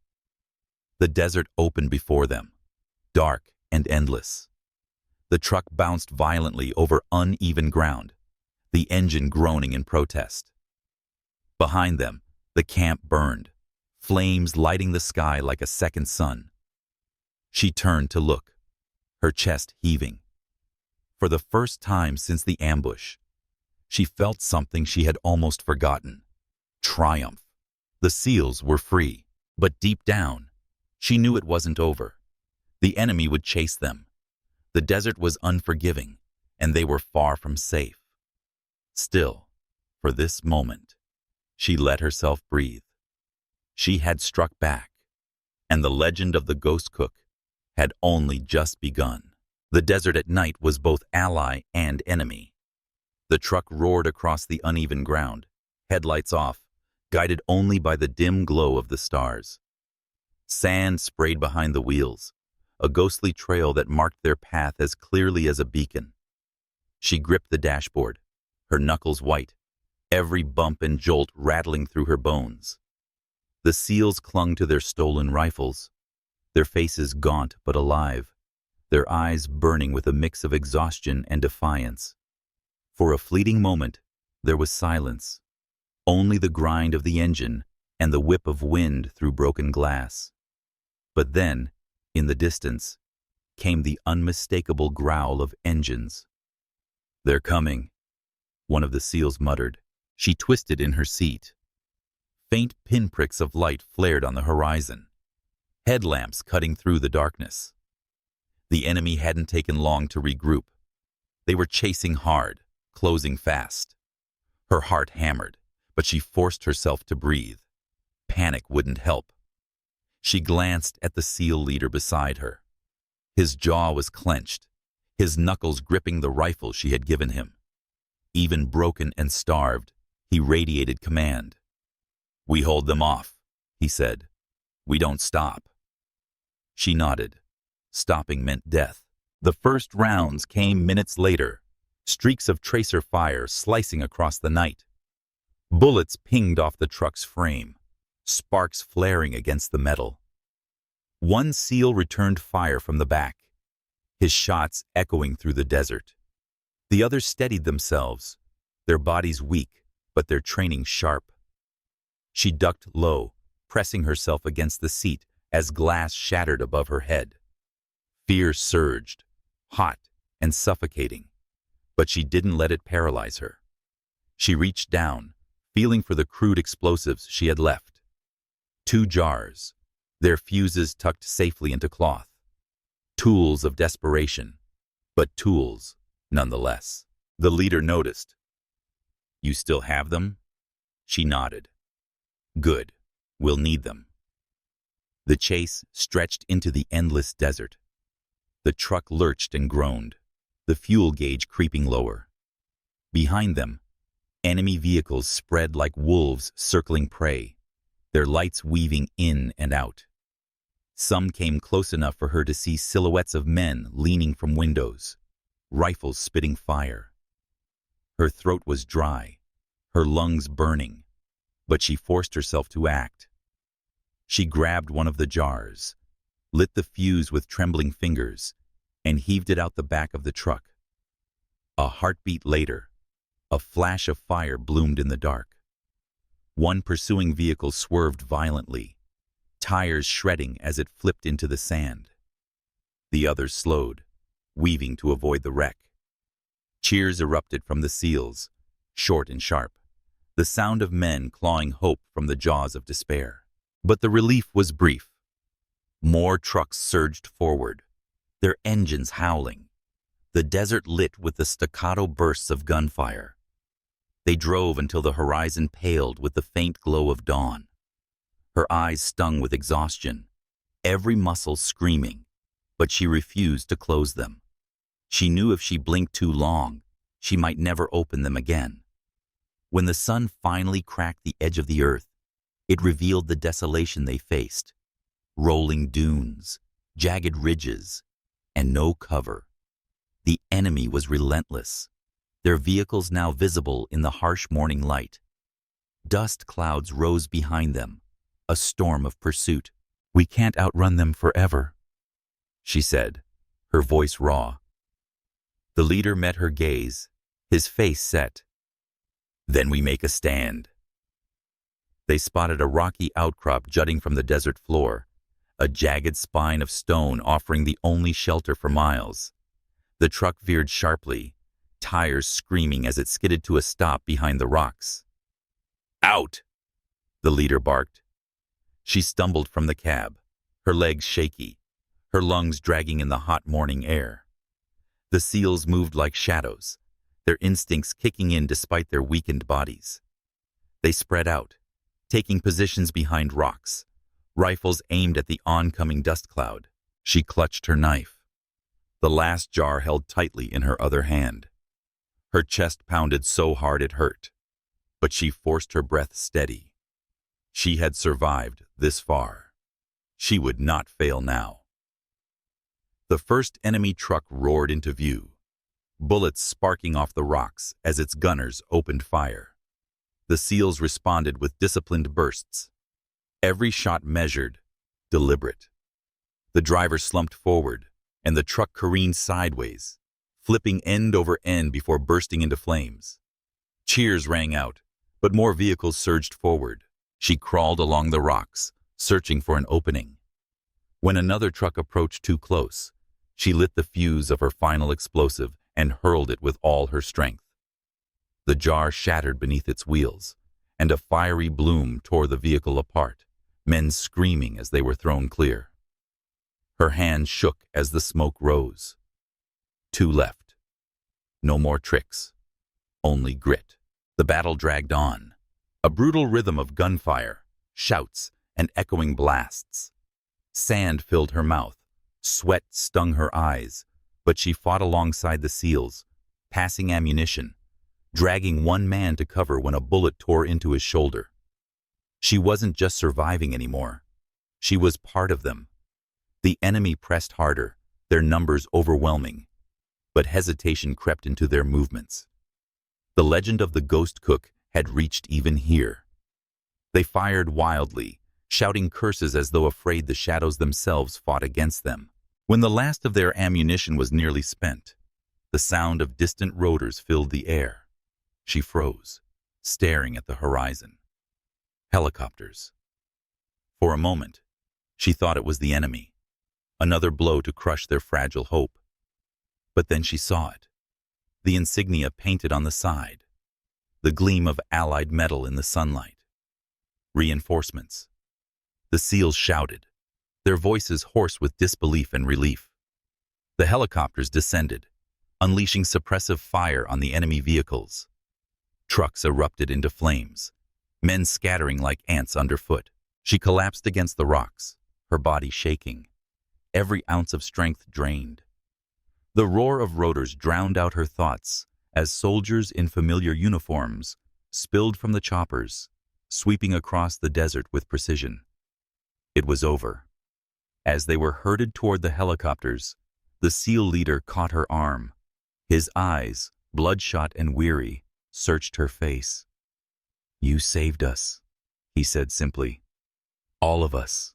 The desert opened before them, dark and endless. The truck bounced violently over uneven ground, the engine groaning in protest. Behind them, the camp burned, flames lighting the sky like a second sun. She turned to look, her chest heaving. For the first time since the ambush, she felt something she had almost forgotten: triumph. The seals were free, but deep down, she knew it wasn't over. The enemy would chase them. The desert was unforgiving, and they were far from safe. Still, for this moment, she let herself breathe. She had struck back, and the legend of the ghost cook had only just begun. The desert at night was both ally and enemy. The truck roared across the uneven ground, headlights off, guided only by the dim glow of the stars. Sand sprayed behind the wheels, a ghostly trail that marked their path as clearly as a beacon. She gripped the dashboard, her knuckles white, every bump and jolt rattling through her bones. The seals clung to their stolen rifles, their faces gaunt but alive, their eyes burning with a mix of exhaustion and defiance. For a fleeting moment, there was silence, only the grind of the engine and the whip of wind through broken glass. But then, in the distance, came the unmistakable growl of engines. "They're coming," one of the seals muttered. She twisted in her seat. Faint pinpricks of light flared on the horizon, headlamps cutting through the darkness. The enemy hadn't taken long to regroup. They were chasing hard, closing fast. Her heart hammered, but she forced herself to breathe. Panic wouldn't help. She glanced at the SEAL leader beside her. His jaw was clenched, his knuckles gripping the rifle she had given him. Even broken and starved, he radiated command. "We hold them off," he said. "We don't stop." She nodded. Stopping meant death. The first rounds came minutes later, streaks of tracer fire slicing across the night. Bullets pinged off the truck's frame, sparks flaring against the metal. One SEAL returned fire from the back, his shots echoing through the desert. The others steadied themselves, their bodies weak, but their training sharp. She ducked low, pressing herself against the seat as glass shattered above her head. Fear surged, hot and suffocating, but she didn't let it paralyze her. She reached down, feeling for the crude explosives she had left. 2 jars, their fuses tucked safely into cloth. Tools of desperation, but tools nonetheless. The leader noticed. "You still have them?" She nodded. "Good. We'll need them." The chase stretched into the endless desert. The truck lurched and groaned, the fuel gauge creeping lower. Behind them, enemy vehicles spread like wolves circling prey, their lights weaving in and out. Some came close enough for her to see silhouettes of men leaning from windows, rifles spitting fire. Her throat was dry, her lungs burning, but she forced herself to act. She grabbed one of the jars, lit the fuse with trembling fingers, and heaved it out the back of the truck. A heartbeat later, a flash of fire bloomed in the dark. One pursuing vehicle swerved violently, tires shredding as it flipped into the sand. The others slowed, weaving to avoid the wreck. Cheers erupted from the SEALs, short and sharp, the sound of men clawing hope from the jaws of despair. But the relief was brief. More trucks surged forward, their engines howling, the desert lit with the staccato bursts of gunfire. They drove until the horizon paled with the faint glow of dawn. Her eyes stung with exhaustion, every muscle screaming, but she refused to close them. She knew if she blinked too long, she might never open them again. When the sun finally cracked the edge of the earth, it revealed the desolation they faced: rolling dunes, jagged ridges, and no cover. The enemy was relentless, their vehicles now visible in the harsh morning light. Dust clouds rose behind them, a storm of pursuit. "We can't outrun them forever," she said, her voice raw. The leader met her gaze, his face set. "Then we make a stand." They spotted a rocky outcrop jutting from the desert floor, a jagged spine of stone offering the only shelter for miles. The truck veered sharply, tires screaming as it skidded to a stop behind the rocks. "Out!" the leader barked. She stumbled from the cab, her legs shaky, her lungs dragging in the hot morning air. The SEALs moved like shadows, their instincts kicking in despite their weakened bodies. They spread out, taking positions behind rocks, rifles aimed at the oncoming dust cloud. She clutched her knife, the last jar held tightly in her other hand. Her chest pounded so hard it hurt, but she forced her breath steady. She had survived this far. She would not fail now. The first enemy truck roared into view, bullets sparking off the rocks as its gunners opened fire. The SEALs responded with disciplined bursts, every shot measured, deliberate. The driver slumped forward, and the truck careened sideways, flipping end over end before bursting into flames. Cheers rang out, but more vehicles surged forward. She crawled along the rocks, searching for an opening. When another truck approached too close, she lit the fuse of her final explosive and hurled it with all her strength. The jar shattered beneath its wheels, and a fiery bloom tore the vehicle apart, men screaming as they were thrown clear. Her hands shook as the smoke rose. 2 left. No more tricks, only grit. The battle dragged on, a brutal rhythm of gunfire, shouts, and echoing blasts. Sand filled her mouth, sweat stung her eyes, but she fought alongside the SEALs, passing ammunition, dragging one man to cover when a bullet tore into his shoulder. She wasn't just surviving anymore. She was part of them. The enemy pressed harder, their numbers overwhelming, but hesitation crept into their movements. The legend of the Ghost Cook had reached even here. They fired wildly, shouting curses as though afraid the shadows themselves fought against them. When the last of their ammunition was nearly spent, the sound of distant rotors filled the air. She froze, staring at the horizon. Helicopters. For a moment, she thought it was the enemy, another blow to crush their fragile hope. But then she saw it, the insignia painted on the side, the gleam of Allied metal in the sunlight. Reinforcements. The SEALs shouted, their voices hoarse with disbelief and relief. The helicopters descended, unleashing suppressive fire on the enemy vehicles. Trucks erupted into flames, men scattering like ants underfoot. She collapsed against the rocks, her body shaking, every ounce of strength drained. The roar of rotors drowned out her thoughts as soldiers in familiar uniforms spilled from the choppers, sweeping across the desert with precision. It was over. As they were herded toward the helicopters, the SEAL leader caught her arm. His eyes, bloodshot and weary, searched her face. "You saved us," he said simply. "All of us."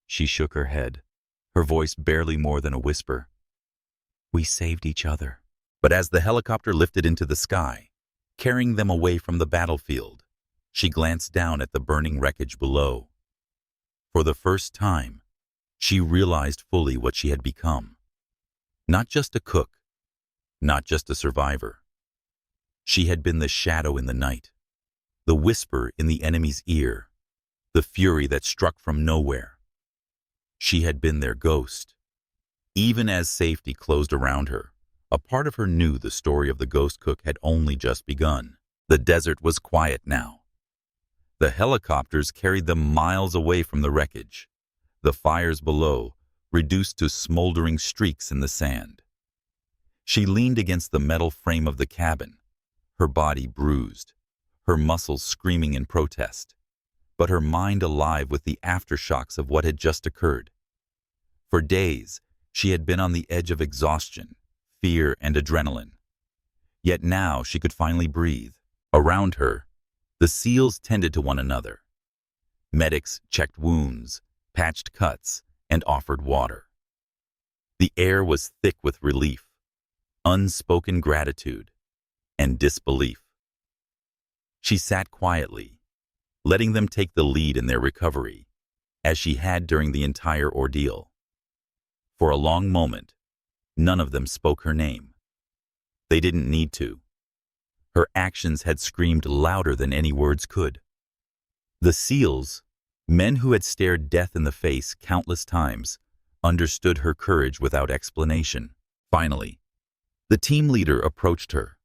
She shook her head, her voice barely more than a whisper. "We saved each other." But as the helicopter lifted into the sky, carrying them away from the battlefield, she glanced down at the burning wreckage below. For the first time, she realized fully what she had become. Not just a cook, not just a survivor. She had been the shadow in the night, the whisper in the enemy's ear, the fury that struck from nowhere. She had been their ghost. Even as safety closed around her, a part of her knew the story of the Ghost Cook had only just begun. The desert was quiet now. The helicopters carried them miles away from the wreckage, the fires below reduced to smoldering streaks in the sand. She leaned against the metal frame of the cabin, her body bruised, her muscles screaming in protest, but her mind alive with the aftershocks of what had just occurred. For days, she had been on the edge of exhaustion, fear, and adrenaline. Yet now she could finally breathe. Around her, the SEALs tended to one another. Medics checked wounds, patched cuts, and offered water. The air was thick with relief, unspoken gratitude, and disbelief. She sat quietly, letting them take the lead in their recovery, as she had during the entire ordeal. For a long moment, none of them spoke her name. They didn't need to. Her actions had screamed louder than any words could. The SEALs, men who had stared death in the face countless times, understood her courage without explanation. Finally, the team leader approached her,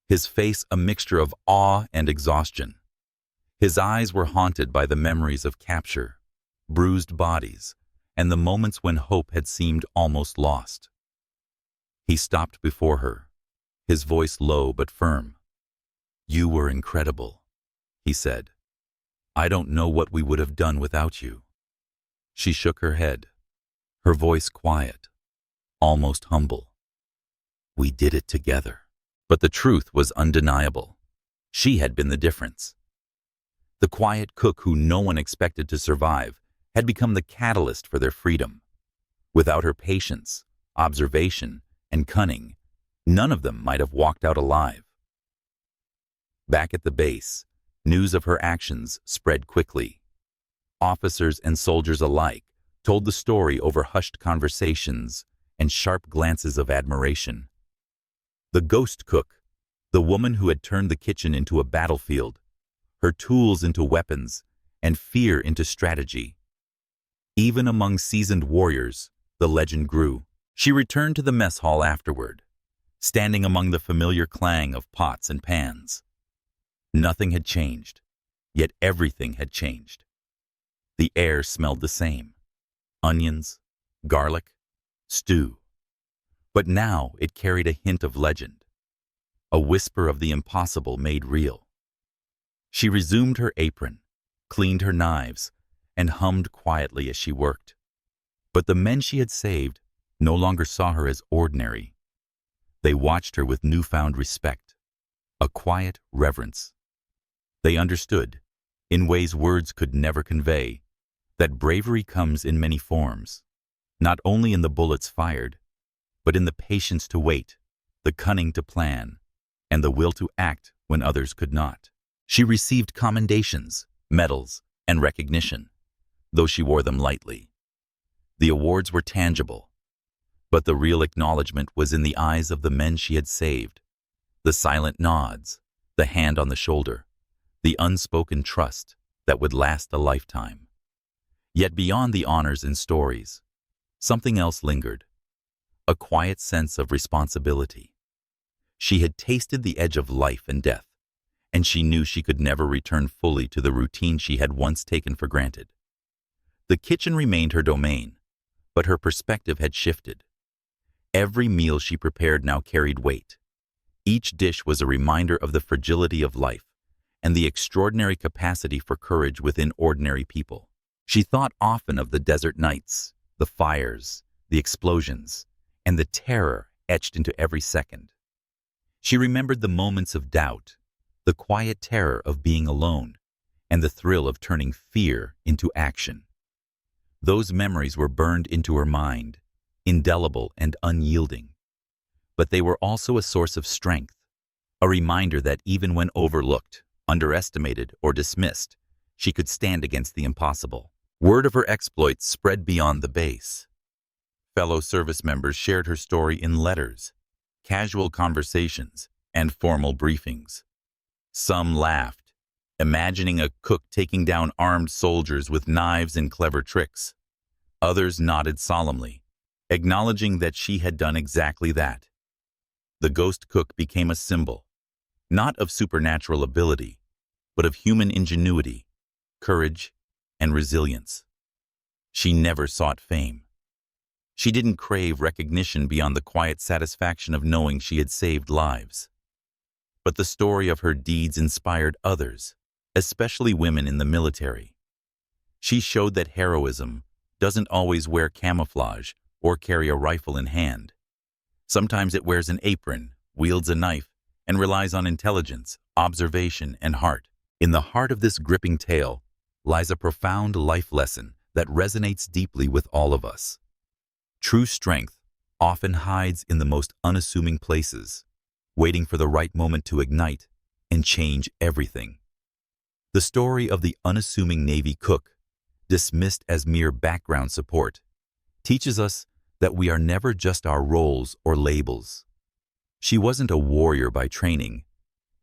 his face a mixture of awe and exhaustion. His eyes were haunted by the memories of capture, bruised bodies, and the moments when hope had seemed almost lost. He stopped before her, his voice low but firm. "You were incredible," he said. "I don't know what we would have done without you." She shook her head, her voice quiet, almost humble. "We did it together." But the truth was undeniable. She had been the difference. The quiet cook who no one expected to survive had become the catalyst for their freedom. Without her patience, observation, and cunning, none of them might have walked out alive. Back at the base, news of her actions spread quickly. Officers and soldiers alike told the story over hushed conversations and sharp glances of admiration. The ghost cook, the woman who had turned the kitchen into a battlefield, her tools into weapons, and fear into strategy. Even among seasoned warriors, the legend grew. She returned to the mess hall afterward, standing among the familiar clang of pots and pans. Nothing had changed, yet everything had changed. The air smelled the same: onions, garlic, stew. But now it carried a hint of legend, a whisper of the impossible made real. She resumed her apron, cleaned her knives, and hummed quietly as she worked. But the men she had saved no longer saw her as ordinary. They watched her with newfound respect, a quiet reverence. They understood, in ways words could never convey, that bravery comes in many forms, not only in the bullets fired, but in the patience to wait, the cunning to plan, and the will to act when others could not. She received commendations, medals, and recognition, though she wore them lightly. The awards were tangible, but the real acknowledgement was in the eyes of the men she had saved, the silent nods, the hand on the shoulder, the unspoken trust that would last a lifetime. Yet beyond the honors and stories, something else lingered, a quiet sense of responsibility. She had tasted the edge of life and death, and she knew she could never return fully to the routine she had once taken for granted. The kitchen remained her domain, but her perspective had shifted. Every meal she prepared now carried weight. Each dish was a reminder of the fragility of life and the extraordinary capacity for courage within ordinary people. She thought often of the desert nights, the fires, the explosions, and the terror etched into every second. She remembered the moments of doubt, the quiet terror of being alone, and the thrill of turning fear into action. Those memories were burned into her mind, indelible and unyielding. But they were also a source of strength, a reminder that even when overlooked, underestimated, or dismissed, she could stand against the impossible. Word of her exploits spread beyond the base. Fellow service members shared her story in letters, casual conversations, and formal briefings. Some laughed, imagining a cook taking down armed soldiers with knives and clever tricks. Others nodded solemnly, acknowledging that she had done exactly that. The ghost cook became a symbol, not of supernatural ability, but of human ingenuity, courage, and resilience. She never sought fame. She didn't crave recognition beyond the quiet satisfaction of knowing she had saved lives. But the story of her deeds inspired others, especially women in the military. She showed that heroism doesn't always wear camouflage or carry a rifle in hand. Sometimes it wears an apron, wields a knife, and relies on intelligence, observation, and heart. In the heart of this gripping tale lies a profound life lesson that resonates deeply with all of us. True strength often hides in the most unassuming places, waiting for the right moment to ignite and change everything. The story of the unassuming Navy cook, dismissed as mere background support, teaches us that we are never just our roles or labels. She wasn't a warrior by training,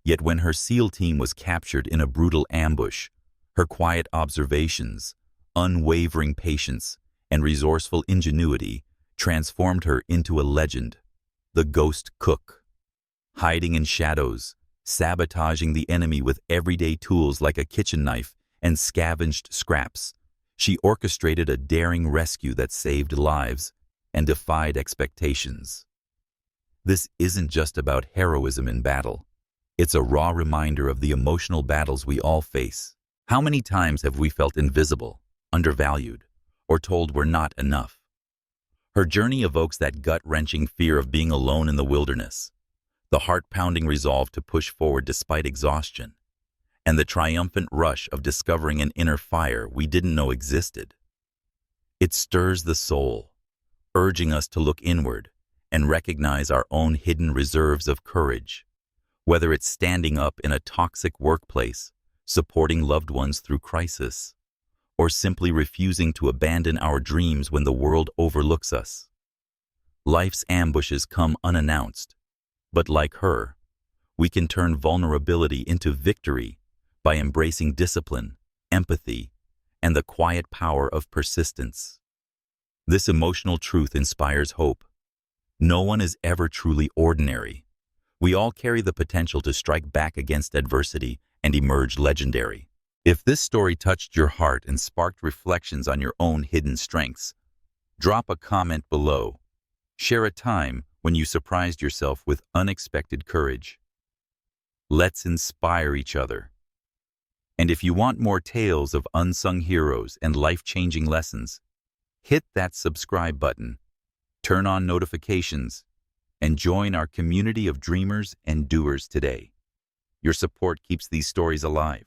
yet when her SEAL team was captured in a brutal ambush, her quiet observations, unwavering patience, and resourceful ingenuity transformed her into a legend, the Ghost Cook. Hiding in shadows, sabotaging the enemy with everyday tools like a kitchen knife and scavenged scraps, she orchestrated a daring rescue that saved lives and defied expectations. This isn't just about heroism in battle. It's a raw reminder of the emotional battles we all face. How many times have we felt invisible, undervalued, or told we're not enough? Her journey evokes that gut-wrenching fear of being alone in the wilderness, the heart-pounding resolve to push forward despite exhaustion, and the triumphant rush of discovering an inner fire we didn't know existed. It stirs the soul, urging us to look inward and recognize our own hidden reserves of courage, whether it's standing up in a toxic workplace, supporting loved ones through crisis, or simply refusing to abandon our dreams when the world overlooks us. Life's ambushes come unannounced, but like her, we can turn vulnerability into victory by embracing discipline, empathy, and the quiet power of persistence. This emotional truth inspires hope. No one is ever truly ordinary. We all carry the potential to strike back against adversity and emerge legendary. If this story touched your heart and sparked reflections on your own hidden strengths, drop a comment below. Share a time when you surprised yourself with unexpected courage. Let's inspire each other. And if you want more tales of unsung heroes and life-changing lessons, hit that subscribe button, turn on notifications, and join our community of dreamers and doers today. Your support keeps these stories alive.